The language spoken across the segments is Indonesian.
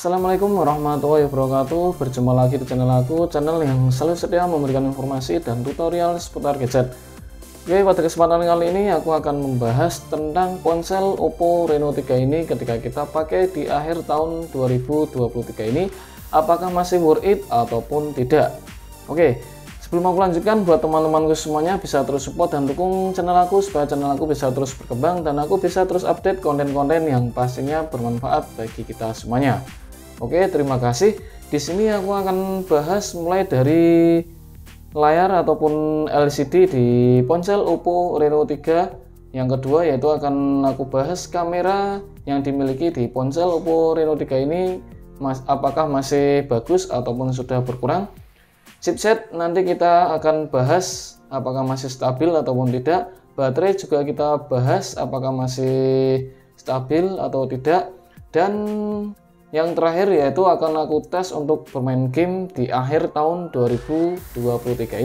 Assalamualaikum warahmatullahi wabarakatuh. Berjumpa lagi di channel aku, channel yang selalu setia memberikan informasi dan tutorial seputar gadget. Oke, pada kesempatan kali ini aku akan membahas tentang ponsel Oppo Reno 3 ini ketika kita pakai di akhir tahun 2023 ini, apakah masih worth it ataupun tidak. Oke, sebelum aku lanjutkan, buat teman-temanku semuanya bisa terus support dan dukung channel aku supaya channel aku bisa terus berkembang dan aku bisa terus update konten-konten yang pastinya bermanfaat bagi kita semuanya. Oke, terima kasih. Di sini aku akan bahas mulai dari layar ataupun LCD di ponsel Oppo Reno 3. Yang kedua yaitu akan aku bahas kamera yang dimiliki di ponsel Oppo Reno 3 ini, apakah masih bagus ataupun sudah berkurang. Chipset nanti kita akan bahas apakah masih stabil ataupun tidak. Baterai juga kita bahas apakah masih stabil atau tidak. Dan yang terakhir yaitu akan aku tes untuk bermain game di akhir tahun 2023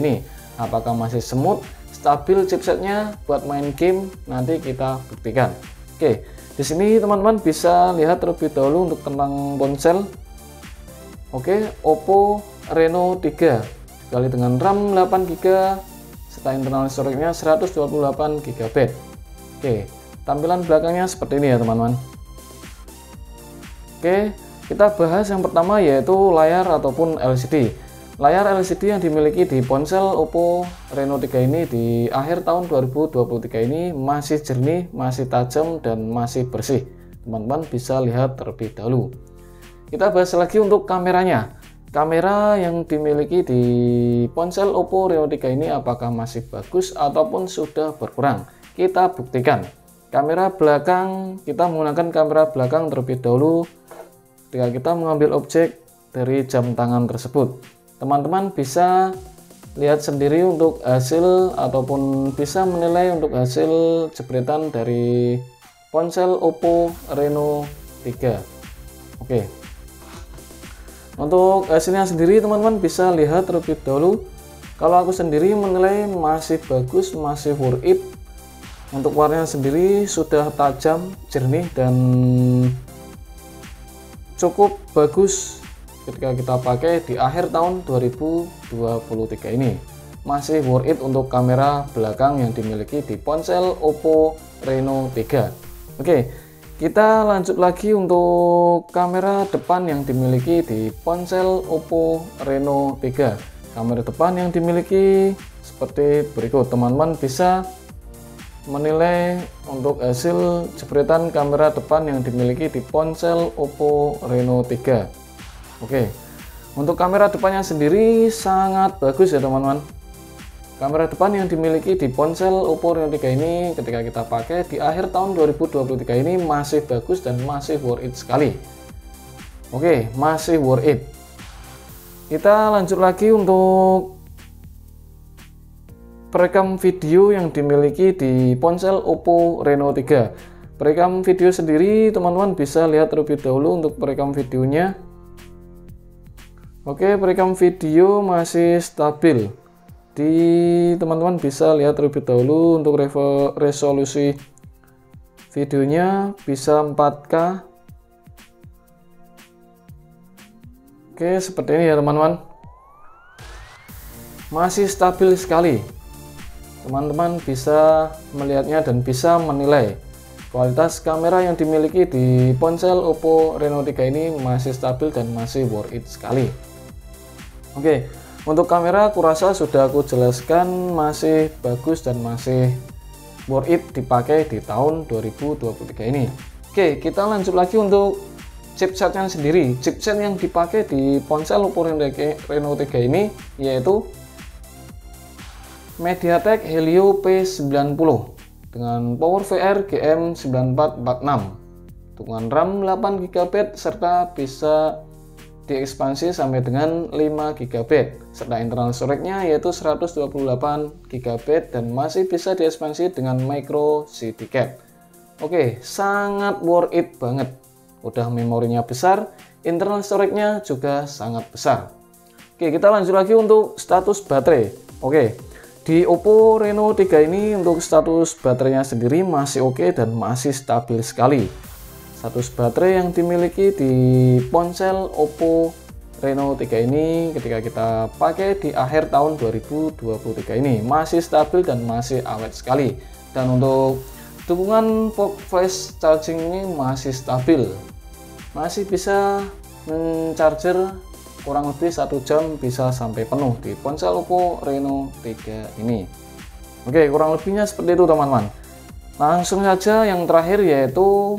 ini. Apakah masih smooth, stabil chipsetnya buat main game, nanti kita buktikan. Oke, di sini teman-teman bisa lihat terlebih dahulu untuk tentang ponsel. Oke, Oppo Reno 3 kali dengan RAM 8GB serta internal storage-nya 128GB. Oke, tampilan belakangnya seperti ini ya teman-teman. Oke, kita bahas yang pertama yaitu layar ataupun LCD. Layar LCD yang dimiliki di ponsel Oppo Reno 3 ini di akhir tahun 2023 ini masih jernih, masih tajam, dan masih bersih. Teman-teman bisa lihat terlebih dahulu. Kita bahas lagi untuk kameranya. Kamera yang dimiliki di ponsel Oppo Reno 3 ini apakah masih bagus ataupun sudah berkurang. Kita buktikan. Kamera belakang, kita menggunakan kamera belakang terlebih dahulu ketika kita mengambil objek dari jam tangan tersebut. Teman-teman bisa lihat sendiri untuk hasil ataupun bisa menilai untuk hasil jepretan dari ponsel Oppo Reno 3. Oke, untuk hasilnya sendiri teman-teman bisa lihat terlebih dahulu. Kalau aku sendiri menilai masih bagus, masih worth it. Untuk warnanya sendiri sudah tajam, jernih, dan cukup bagus ketika kita pakai di akhir tahun 2023 ini. Masih worth it untuk kamera belakang yang dimiliki di ponsel Oppo Reno 3. Oke, kita lanjut lagi untuk kamera depan yang dimiliki di ponsel Oppo Reno 3. Kamera depan yang dimiliki seperti berikut. Teman-teman bisa menilai untuk hasil jepretan kamera depan yang dimiliki di ponsel Oppo Reno 3. Oke, untuk kamera depannya sendiri sangat bagus ya teman-teman. Kamera depan yang dimiliki di ponsel Oppo Reno 3 ini ketika kita pakai di akhir tahun 2023 ini masih bagus dan masih worth it sekali. Oke, masih worth it. Kita lanjut lagi untuk perekam video yang dimiliki di ponsel Oppo Reno 3. Perekam video sendiri teman-teman bisa lihat terlebih dahulu untuk perekam videonya. Oke, perekam video masih stabil. Teman-teman bisa lihat terlebih dahulu untuk resolusi videonya bisa 4K. Oke, seperti ini ya teman-teman. Masih stabil sekali. Teman-teman bisa melihatnya dan bisa menilai kualitas kamera yang dimiliki di ponsel Oppo Reno 3 ini masih stabil dan masih worth it sekali. Oke, untuk kamera aku rasa sudah aku jelaskan masih bagus dan masih worth it dipakai di tahun 2023 ini. Oke, kita lanjut lagi untuk chipsetnya sendiri. Chipset yang dipakai di ponsel Oppo Reno 3 ini yaitu MediaTek Helio P90 dengan power VR GM9446 dengan RAM 8GB serta bisa diekspansi sampai dengan 5GB serta internal storage-nya yaitu 128GB dan masih bisa diekspansi dengan micro SD card. Oke, sangat worth it banget. Udah memorinya besar, internal storage-nya juga sangat besar. Oke, kita lanjut lagi untuk status baterai. Oke, di Oppo Reno 3 ini untuk status baterainya sendiri masih oke dan masih stabil sekali. status baterai yang dimiliki di ponsel Oppo Reno 3 ini ketika kita pakai di akhir tahun 2023 ini masih stabil dan masih awet sekali. Dan untuk dukungan fast charging ini masih stabil, masih bisa mencharger kurang lebih 1 jam bisa sampai penuh di ponsel Oppo Reno 3 ini. Oke, kurang lebihnya seperti itu teman-teman. Langsung saja yang terakhir, yaitu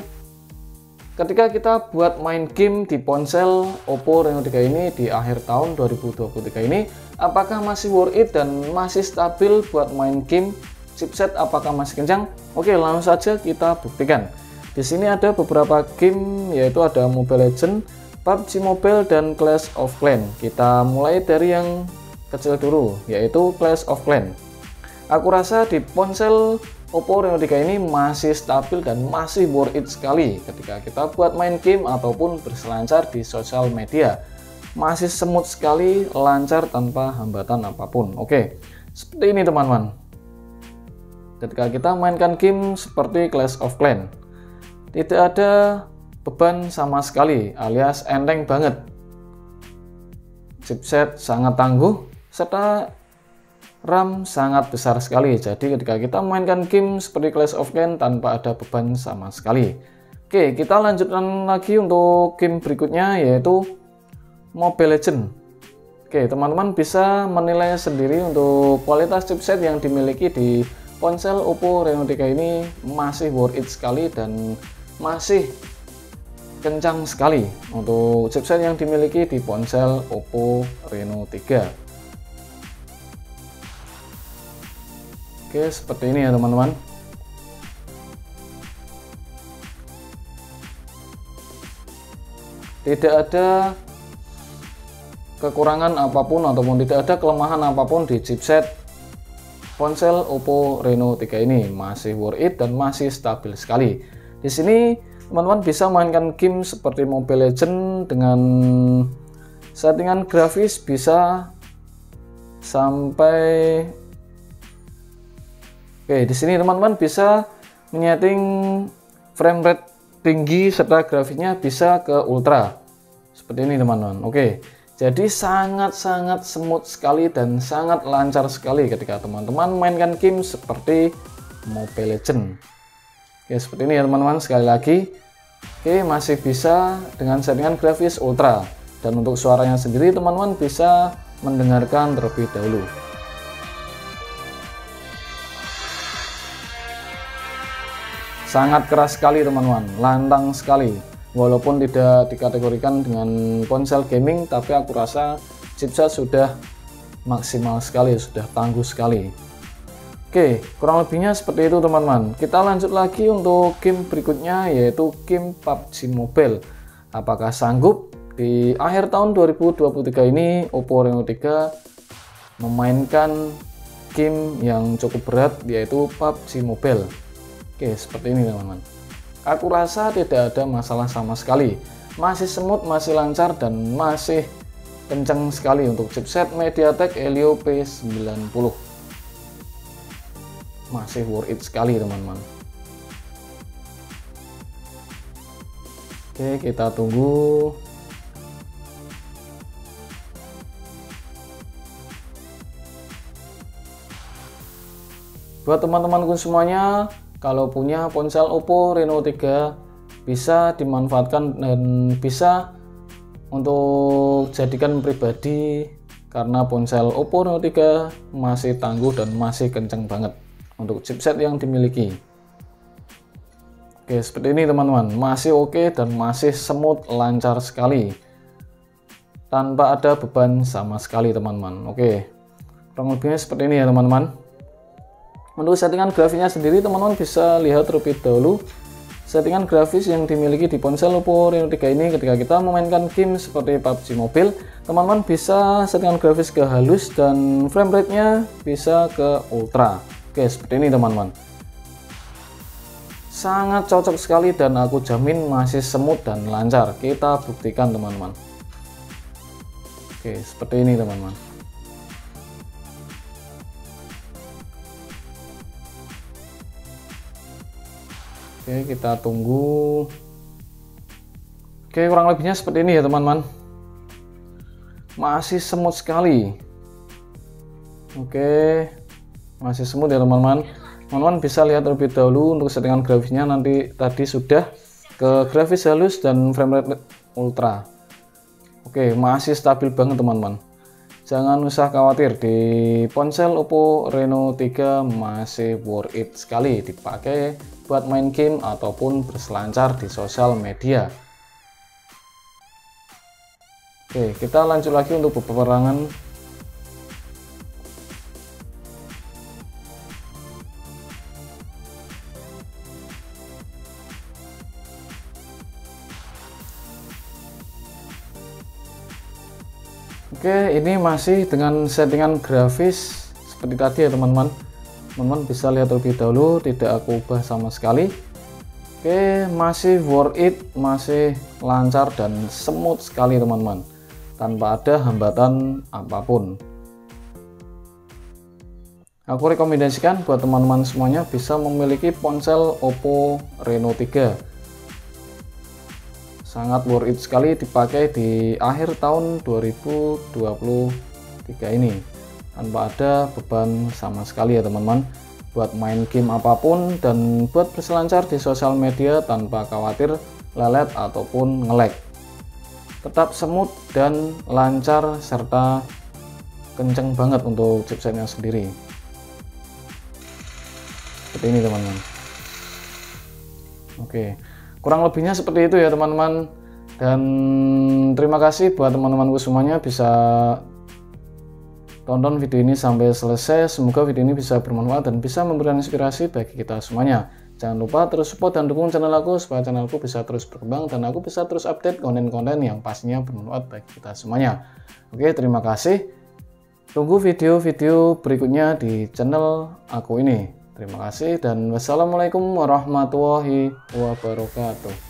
ketika kita buat main game di ponsel Oppo Reno 3 ini di akhir tahun 2023 ini, apakah masih worth it dan masih stabil buat main game? Chipset apakah masih kencang? Oke, langsung saja kita buktikan. Di sini ada beberapa game, yaitu ada Mobile Legends, PUBG Mobile, dan Clash of Clans. Kita mulai dari yang kecil dulu, yaitu Clash of Clans. Aku rasa di ponsel Oppo Reno 3 ini masih stabil dan masih worth it sekali ketika kita buat main game ataupun berselancar di sosial media. Masih smooth sekali, lancar tanpa hambatan apapun. Oke, seperti ini teman-teman. Ketika kita mainkan game seperti Clash of Clans, tidak ada beban sama sekali, alias enteng banget. Chipset sangat tangguh serta RAM sangat besar sekali. Jadi ketika kita mainkan game seperti Clash of Clans tanpa ada beban sama sekali. Oke, kita lanjutkan lagi untuk game berikutnya, yaitu Mobile Legends. Oke, teman-teman bisa menilai sendiri untuk kualitas chipset yang dimiliki di ponsel Oppo Reno 3 ini masih worth it sekali dan masih kencang sekali untuk chipset yang dimiliki di ponsel Oppo Reno 3. Oke, seperti ini ya teman-teman. Tidak ada kekurangan apapun ataupun tidak ada kelemahan apapun di chipset ponsel Oppo Reno 3 ini. Masih worth it dan masih stabil sekali. Di sini teman-teman bisa mainkan game seperti Mobile Legends dengan settingan grafis bisa sampai. Oke, di sini teman-teman bisa menyeting frame rate tinggi serta grafiknya bisa ke ultra. Seperti ini teman-teman. Oke, jadi sangat-sangat smooth sekali dan sangat lancar sekali ketika teman-teman mainkan game seperti Mobile Legends. Oke, seperti ini ya teman-teman. Sekali lagi, oke, masih bisa dengan settingan grafis ultra. Dan untuk suaranya sendiri teman-teman bisa mendengarkan terlebih dahulu. Sangat keras sekali teman-teman, lantang sekali. Walaupun tidak dikategorikan dengan ponsel gaming, tapi aku rasa chipset sudah maksimal sekali, sudah tangguh sekali. Oke, kurang lebihnya seperti itu teman-teman. Kita lanjut lagi untuk game berikutnya, yaitu game PUBG Mobile. Apakah sanggup di akhir tahun 2023 ini Oppo Reno 3 memainkan game yang cukup berat, yaitu PUBG Mobile? Oke, seperti ini teman-teman. Aku rasa tidak ada masalah sama sekali. Masih smooth, masih lancar, dan masih kencang sekali untuk chipset MediaTek Helio P90. Masih worth it sekali teman-teman. Oke, kita tunggu. Buat teman-temanku semuanya, kalau punya ponsel Oppo Reno 3 bisa dimanfaatkan dan bisa untuk jadikan pribadi, karena ponsel Oppo Reno 3 masih tangguh dan masih kenceng banget untuk chipset yang dimiliki. Oke, seperti ini teman-teman, masih oke dan masih smooth, lancar sekali tanpa ada beban sama sekali teman-teman. Oke, kurang lebihnya seperti ini ya teman-teman. Untuk settingan grafiknya sendiri teman-teman bisa lihat terlebih dahulu settingan grafis yang dimiliki di ponsel Oppo Reno 3 ini. Ketika kita memainkan game seperti PUBG Mobile, teman-teman bisa settingan grafis ke halus dan frame rate-nya bisa ke ultra. Oke, seperti ini teman-teman. Sangat cocok sekali dan aku jamin masih smooth dan lancar. Kita buktikan teman-teman. Oke, seperti ini teman-teman. Oke, kita tunggu. Oke, kurang lebihnya seperti ini ya teman-teman. Masih semut sekali. Oke, masih semut ya teman-teman. Teman-teman bisa lihat terlebih dahulu untuk settingan grafisnya. Nanti tadi sudah ke grafis halus dan frame rate ultra. Oke, masih stabil banget teman-teman. Jangan usah khawatir, di ponsel Oppo Reno 3 masih worth it sekali dipakai buat main game ataupun berselancar di sosial media. Oke, kita lanjut lagi untuk peperangan. Oke, ini masih dengan settingan grafis seperti tadi ya teman-teman. Teman-teman bisa lihat terlebih dahulu, tidak aku ubah sama sekali. Oke, masih worth it, masih lancar dan smooth sekali teman-teman, tanpa ada hambatan apapun. Aku rekomendasikan buat teman-teman semuanya bisa memiliki ponsel Oppo Reno 3. Sangat worth it sekali dipakai di akhir tahun 2023 ini, tanpa ada beban sama sekali ya teman-teman, buat main game apapun dan buat berselancar di sosial media tanpa khawatir lelet ataupun nge-lag. Tetap smooth dan lancar serta kenceng banget untuk chipsetnya sendiri. Seperti ini teman-teman. Oke, kurang lebihnya seperti itu ya teman-teman. Dan terima kasih buat teman-temanku semuanya bisa tonton video ini sampai selesai. Semoga video ini bisa bermanfaat dan bisa memberikan inspirasi bagi kita semuanya. Jangan lupa terus support dan dukung channel aku supaya channelku bisa terus berkembang dan aku bisa terus update konten-konten yang pastinya bermanfaat bagi kita semuanya. Oke, terima kasih. Tunggu video-video berikutnya di channel aku ini. Terima kasih dan wassalamualaikum warahmatullahi wabarakatuh.